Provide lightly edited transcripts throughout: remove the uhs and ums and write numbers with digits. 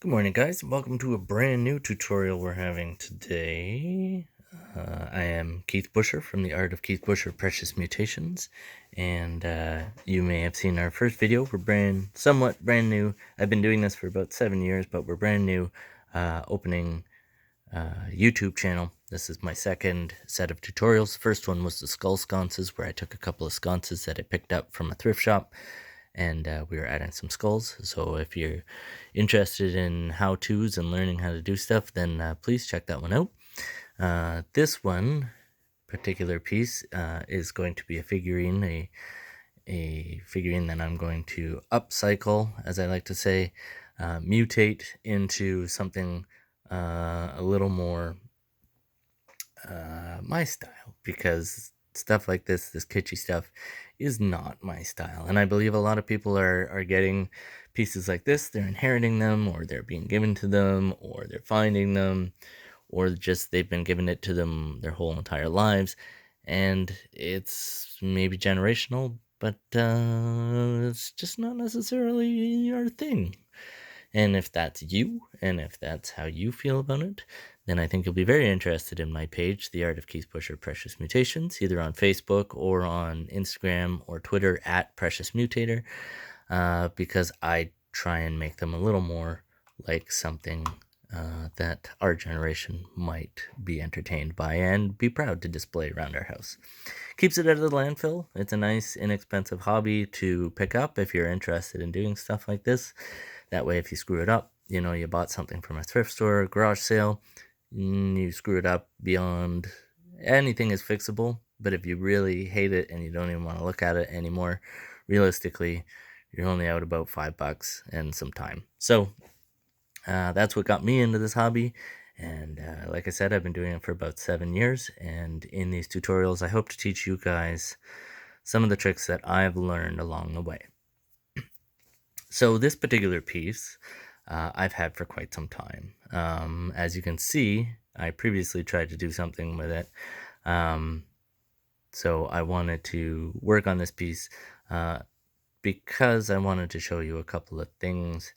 Good morning, guys. Welcome to a brand new tutorial we're having today. I am Keith Busher from the Art of Keith Busher Precious Mutations, and you may have seen our first video. We're somewhat brand new. I've been doing this for about 7 years, but we're brand new, opening YouTube channel. This is my second set of tutorials. The first one was the skull sconces, where I took a couple of sconces that I picked up from a thrift shop, and we were adding some skulls. So if you're interested in how-tos and learning how to do stuff, then please check that one out. This one particular piece is going to be a figurine, a figurine that I'm going to upcycle, as I like to say, mutate into something a little more my style, because stuff like this kitschy stuff, is not my style. And I believe a lot of people are getting pieces like this. They're inheriting them, or they're being given to them, or they're finding them, or just they've been given it to them their whole entire lives. And it's maybe generational, but it's just not necessarily your thing. And if that's you, and if that's how you feel about it, then I think you'll be very interested in my page, The Art of Keith Busher Precious Mutations, either on Facebook or on Instagram or Twitter at Precious Mutator, because I try and make them a little more like something that our generation might be entertained by and be proud to display around our house. Keeps it out of the landfill. It's a nice, inexpensive hobby to pick up if you're interested in doing stuff like this. That way, if you screw it up, you bought something from a thrift store, garage sale, you screw it up beyond anything is fixable. But if you really hate it and you don't even want to look at it anymore, realistically, you're only out about $5 and some time. So that's what got me into this hobby. And like I said, I've been doing it for about 7 years. And in these tutorials, I hope to teach you guys some of the tricks that I've learned along the way. So this particular piece I've had for quite some time. As you can see, I previously tried to do something with it. So I wanted to work on this piece because I wanted to show you a couple of things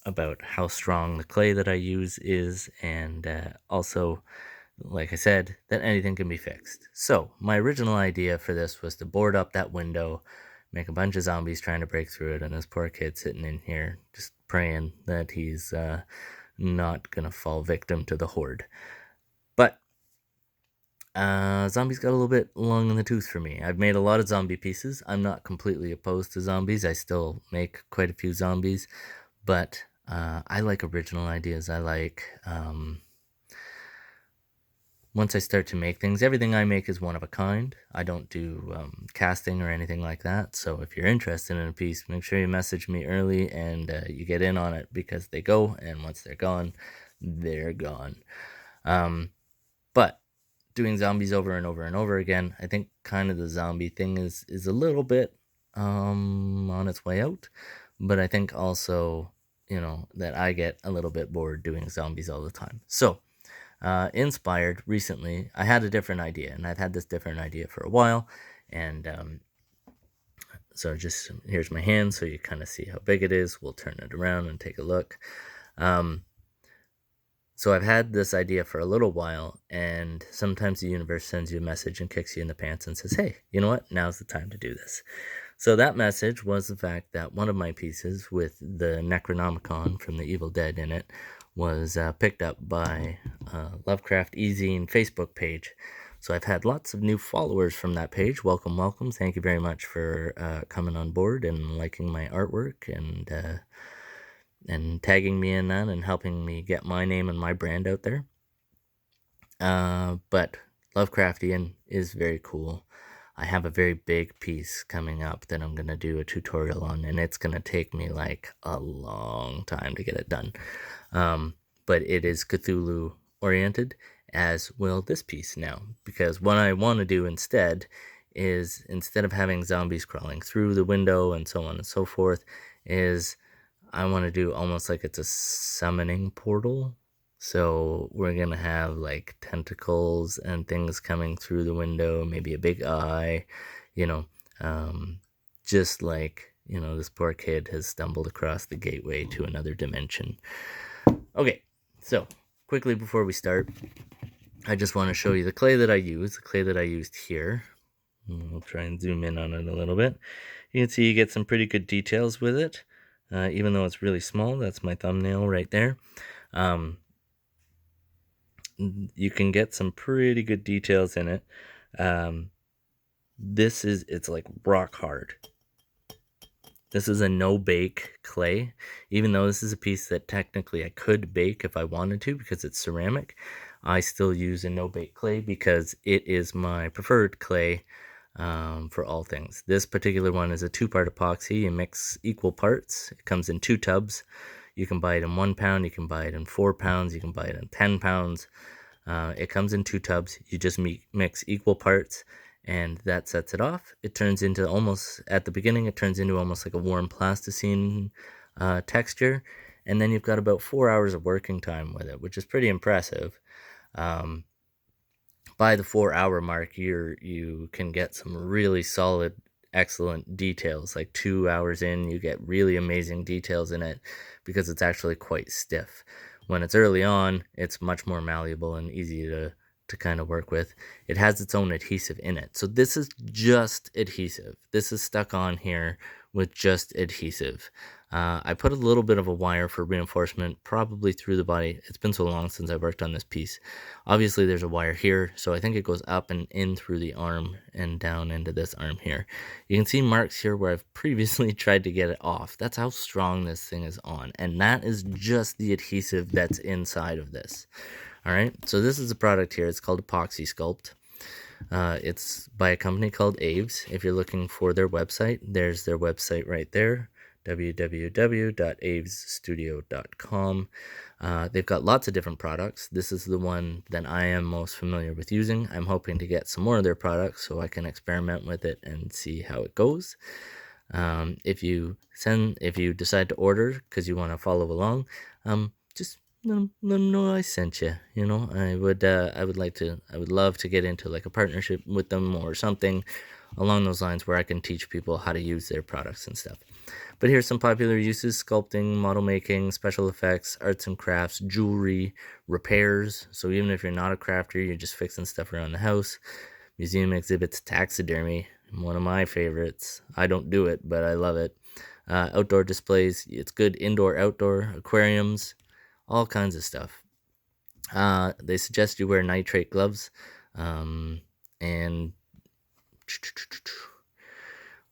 about how strong the clay that I use is, and also, like I said, that anything can be fixed. So my original idea for this was to board up that window, make a bunch of zombies trying to break through it, and this poor kid sitting in here just praying that he's not gonna fall victim to the horde. But zombies got a little bit long in the tooth for me. I've made a lot of zombie pieces. I'm not completely opposed to zombies. I still make quite a few zombies, but I like original ideas. I like, once I start to make things, everything I make is one of a kind. I don't do casting or anything like that. So if you're interested in a piece, make sure you message me early and you get in on it, because they go, and once they're gone, they're gone. But doing zombies over and over and over again, I think kind of the zombie thing is a little bit on its way out. But I think also, that I get a little bit bored doing zombies all the time. So inspired recently, I had a different idea, and I've had this different idea for a while. And so just here's my hand, so you kind of see how big it is. We'll turn it around and take a look. So I've had this idea for a little while, and sometimes the universe sends you a message and kicks you in the pants and says, hey, you know what? Now's the time to do this. So that message was the fact that one of my pieces with the Necronomicon from the Evil Dead in it was picked up by Lovecraft Ezine Facebook page. So I've had lots of new followers from that page. Welcome, welcome. Thank you very much for coming on board and liking my artwork, and tagging me in that and helping me get my name and my brand out there. But Lovecraftian is very cool. I have a very big piece coming up that I'm going to do a tutorial on, and it's going to take me like a long time to get it done. But it is Cthulhu oriented, as will this piece now, because what I want to do instead is, instead of having zombies crawling through the window and so on and so forth, is I want to do almost like it's a summoning portal. So we're going to have like tentacles and things coming through the window, maybe a big eye, just like you know, this poor kid has stumbled across the gateway to another dimension. Okay, so quickly before we start, I just want to show you the clay that I use, the clay that I used here. I'll try and zoom in on it a little bit. You can see you get some pretty good details with it, even though it's really small. That's my thumbnail right there. You can get some pretty good details in it. It's like rock hard. This is a no-bake clay, even though this is a piece that technically I could bake if I wanted to because it's ceramic. I still use a no-bake clay because it is my preferred clay for all things. This particular one is a 2-part epoxy. You mix equal parts. It comes in 2 tubs. You can buy it in 1 pound. You can buy it in 4 pounds. You can buy it in 10 pounds. It comes in 2 tubs. You just mix equal parts, and that sets it off. It turns into almost, at the beginning, it turns into almost like a warm plasticine texture, and then you've got about 4 hours of working time with it, which is pretty impressive. By the 4-hour mark, you can get some really solid, excellent details. Like 2 hours in, you get really amazing details in it because it's actually quite stiff. When it's early on, it's much more malleable and easy to kind of work with. It has its own adhesive in it. So this is just adhesive. This is stuck on here with just adhesive. I put a little bit of a wire for reinforcement, probably through the body. It's been so long since I worked on this piece. Obviously, there's a wire here, so I think it goes up and in through the arm and down into this arm here. You can see marks here where I've previously tried to get it off. That's how strong this thing is on, and that is just the adhesive that's inside of this. All right, so this is a product here. It's called Epoxy Sculpt. It's by a company called Aves. If you're looking for their website, there's their website right there, www.avesstudio.com. They've got lots of different products. This is the one that I am most familiar with using. I'm hoping to get some more of their products so I can experiment with it and see how it goes. If you decide to order because you want to follow along, just let them know I sent you. You know, I would love to get into like a partnership with them or something along those lines where I can teach people how to use their products and stuff. But here's some popular uses: sculpting, model making, special effects, arts and crafts, jewelry, repairs. So even if you're not a crafter, you're just fixing stuff around the house. Museum exhibits, taxidermy, one of my favorites. I don't do it, but I love it. Outdoor displays, it's good indoor, outdoor, aquariums, all kinds of stuff. They suggest you wear nitrate gloves, and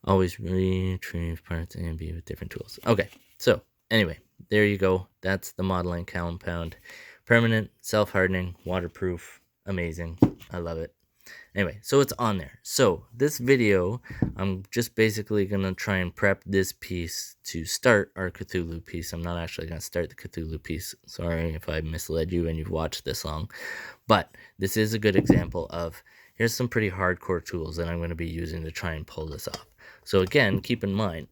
always retrieve parts A and B with different tools. Okay, so anyway, there you go. That's the modeling compound. Permanent, self-hardening, waterproof, amazing. I love it. Anyway, so it's on there. So this video, I'm just basically going to try and prep this piece to start our Cthulhu piece. I'm not actually going to start the Cthulhu piece. Sorry if I misled you and you've watched this long. But this is a good example of, here's some pretty hardcore tools that I'm going to be using to try and pull this off. So again, keep in mind,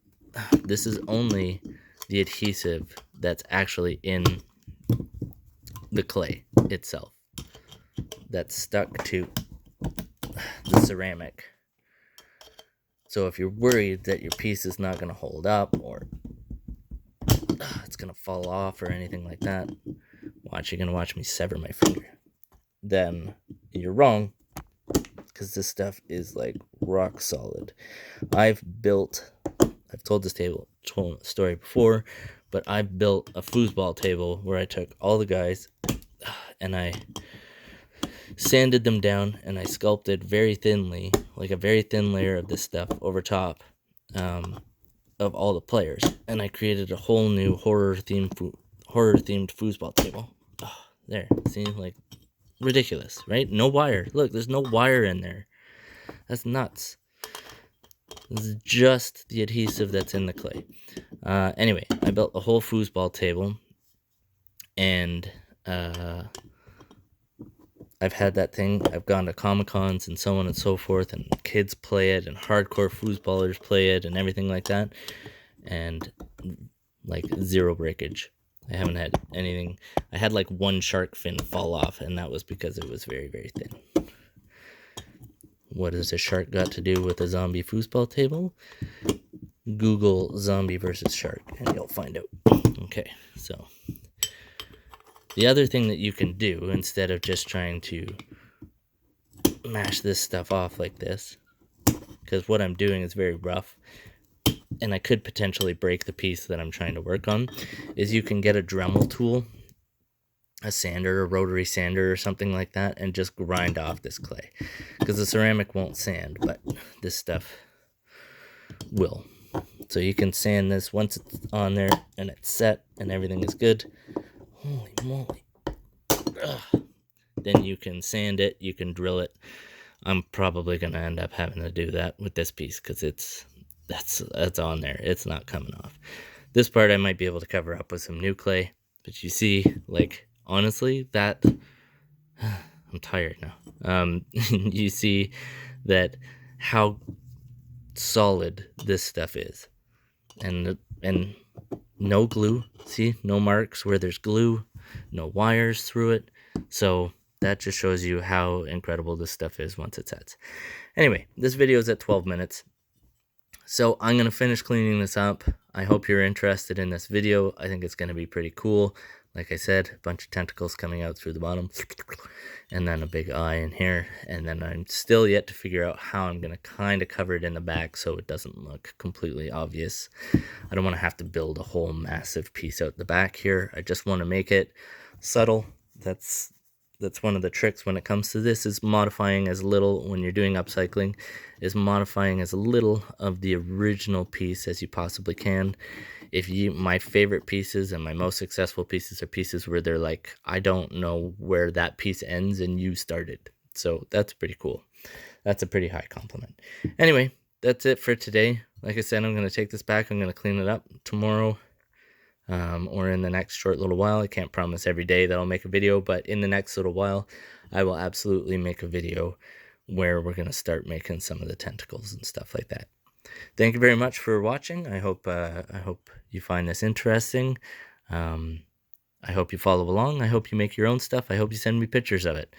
this is only the adhesive that's actually in the clay itself that's stuck to the ceramic. So if you're worried that your piece is not going to hold up or it's going to fall off or anything like that, you're going to watch me sever my finger, then you're wrong, because this stuff is like rock solid. I've told this story before, but I built a foosball table where I took all the guys and I sanded them down and I sculpted very thinly, like a very thin layer of this stuff over top of all the players, and I created a whole new horror themed foosball table. Oh, there, see, like, ridiculous, right? No wire. Look, there's no wire in there. That's nuts. This is just the adhesive that's in the clay. Anyway, I built a whole foosball table, and I've had that thing. I've gone to Comic-Cons and so on and so forth, and kids play it, and hardcore foosballers play it, and everything like that, and like zero breakage. I haven't had anything. I had like one shark fin fall off, and that was because it was very, very thin. What has a shark got to do with a zombie foosball table? Google zombie versus shark and you'll find out. Okay, so the other thing that you can do, instead of just trying to mash this stuff off like this, because what I'm doing is very rough and I could potentially break the piece that I'm trying to work on, is you can get a Dremel tool, a sander, a rotary sander or something like that, and just grind off this clay, because the ceramic won't sand, but this stuff will. So you can sand this once it's on there and it's set and everything is good. Holy moly. Ugh. Then you can sand it, you can drill it. I'm probably going to end up having to do that with this piece because that's on there. It's not coming off. This part I might be able to cover up with some new clay, but you see, like, honestly, that I'm tired now. You see that how solid this stuff is, and no glue. See, no marks where there's glue, no wires through it. So that just shows you how incredible this stuff is once it sets. Anyway, this video is at 12 minutes. So I'm going to finish cleaning this up. I hope you're interested in this video. I think it's going to be pretty cool. Like I said, a bunch of tentacles coming out through the bottom. And then a big eye in here. And then I'm still yet to figure out how I'm going to kind of cover it in the back so it doesn't look completely obvious. I don't want to have to build a whole massive piece out the back here. I just want to make it subtle. That's one of the tricks when it comes to this, is modifying as little when you're doing upcycling, is modifying as little of the original piece as you possibly can. My favorite pieces and my most successful pieces are pieces where they're like, I don't know where that piece ends and you started. So that's pretty cool. That's a pretty high compliment. Anyway, that's it for today. Like I said, I'm going to take this back. I'm going to clean it up tomorrow. Or in the next short little while. I can't promise every day that I'll make a video, but in the next little while, I will absolutely make a video where we're going to start making some of the tentacles and stuff like that. Thank you very much for watching. I hope you find this interesting. I hope you follow along. I hope you make your own stuff. I hope you send me pictures of it.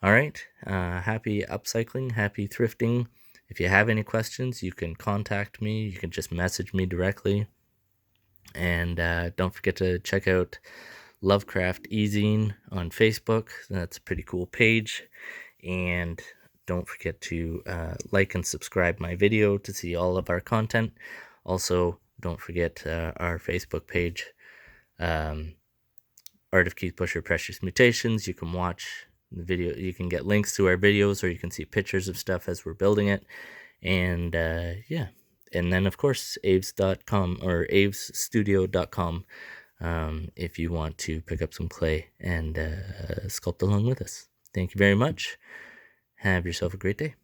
All right. Happy upcycling, happy thrifting. If you have any questions, you can contact me. You can just message me directly. And don't forget to check out Lovecraft Ezine on Facebook. That's a pretty cool page. And don't forget to like and subscribe my video to see all of our content. Also, don't forget our Facebook page, Art of Keith Busher Precious Mutations. You can watch the video. You can get links to our videos, or you can see pictures of stuff as we're building it. And yeah. And then, of course, aves.com or avesstudio.com if you want to pick up some clay and sculpt along with us. Thank you very much. Have yourself a great day.